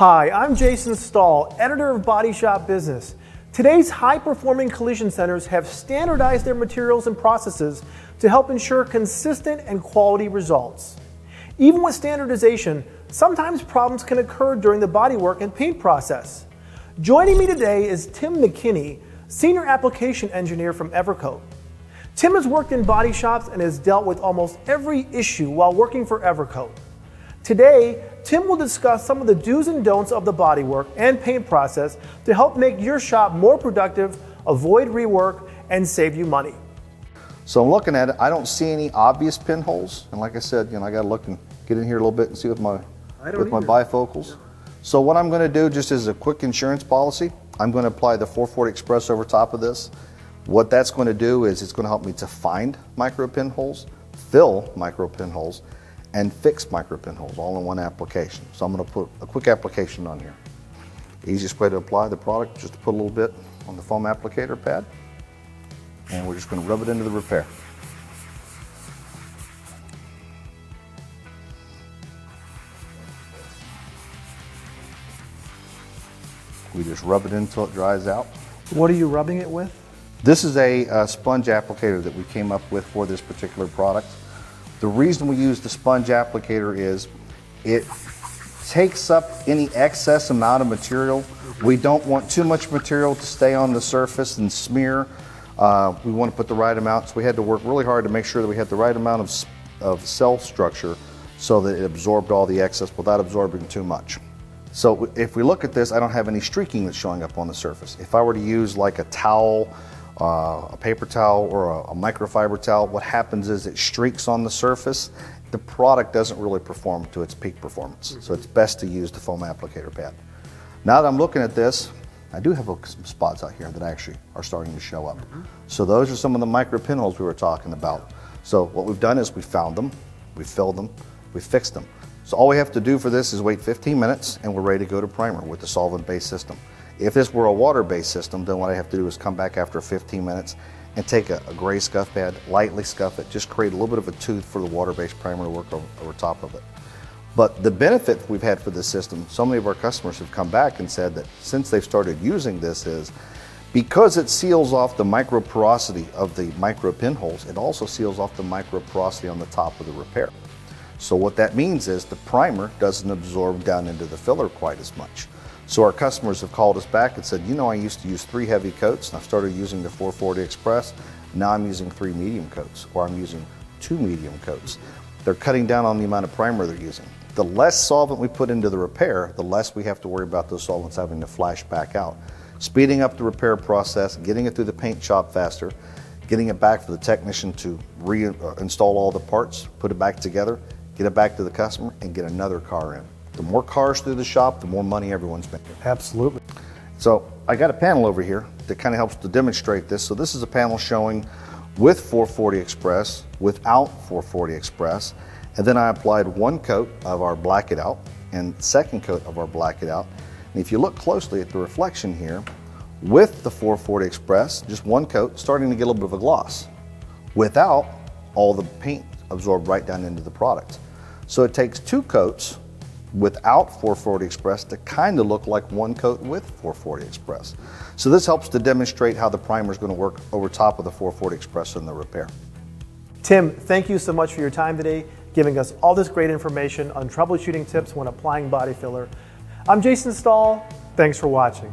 Hi, I'm Jason Stahl, editor of BodyShop Business. Today's high-performing collision centers have standardized their materials and processes to help ensure consistent and quality results. Even with standardization, sometimes problems can occur during the bodywork and paint process. Joining me today is Tim McKinney, Senior Application Engineer from Evercoat. Tim has worked in body shops and has dealt with almost every issue while working for Evercoat. Today, Tim will discuss some of the do's and don'ts of the bodywork and paint process to help make your shop more productive, avoid rework, and save you money. So I'm looking at it, I don't see any obvious pinholes. And like I said, I gotta look and get in here a little bit and see with my bifocals. So what I'm gonna do, just as a quick insurance policy, I'm gonna apply the 440 Express over top of this. What that's gonna do is it's gonna help me to find micro pinholes, fill micro pinholes, and fix micro pinholes all in one application. So I'm gonna put a quick application on here. The easiest way to apply the product, just to put a little bit on the foam applicator pad, and we're just gonna rub it into the repair. We just rub it until it dries out. What are you rubbing it with? This is a sponge applicator that we came up with for this particular product. The reason we use the sponge applicator is it takes up any excess amount of material. We don't want too much material to stay on the surface and smear. We want to put the right amount, so we had to work really hard to make sure that we had the right amount of cell structure so that it absorbed all the excess without absorbing too much. So if we look at this, I don't have any streaking that's showing up on the surface. If I were to use like a towel, a paper towel or a microfiber towel, what happens is it streaks on the surface. The product doesn't really perform to its peak performance. So it's best to use the foam applicator pad. Now that I'm looking at this, I do have some spots out here that actually are starting to show up. So those are some of the micro pinholes we were talking about. So what we've done is we found them, we filled them, we fixed them. So all we have to do for this is wait 15 minutes and we're ready to go to primer with the solvent-based system. If this were a water-based system, then what I have to do is come back after 15 minutes and take a gray scuff pad, lightly scuff it, just create a little bit of a tooth for the water-based primer to work over top of it. But the benefit we've had for this system, so many of our customers have come back and said that since they've started using this is, because it seals off the micro porosity of the micro pinholes, it also seals off the micro porosity on the top of the repair. So what that means is the primer doesn't absorb down into the filler quite as much. So our customers have called us back and said, I used to use 3 heavy coats and I've started using the 440 Express. Now I'm using 3 medium coats, or I'm using 2 medium coats. They're cutting down on the amount of primer they're using. The less solvent we put into the repair, the less we have to worry about those solvents having to flash back out. Speeding up the repair process, getting it through the paint shop faster, getting it back for the technician to reinstall all the parts, put it back together, get it back to the customer, and get another car in. The more cars through the shop, the more money everyone's making. Absolutely. So I got a panel over here that kind of helps to demonstrate this. So this is a panel showing with 440 Express, without 440 Express, and then I applied 1 coat of our Black It Out and 2nd coat of our Black It Out. And if you look closely at the reflection here, with the 440 Express, just 1 coat, starting to get a little bit of a gloss. Without, all the paint absorbed right down into the product. So it takes 2 coats without 440 Express to kind of look like 1 coat with 440 Express. So this helps to demonstrate how the primer is going to work over top of the 440 Express in the repair. Tim, thank you so much for your time today, giving us all this great information on troubleshooting tips when applying body filler. I'm Jason Stahl. Thanks for watching.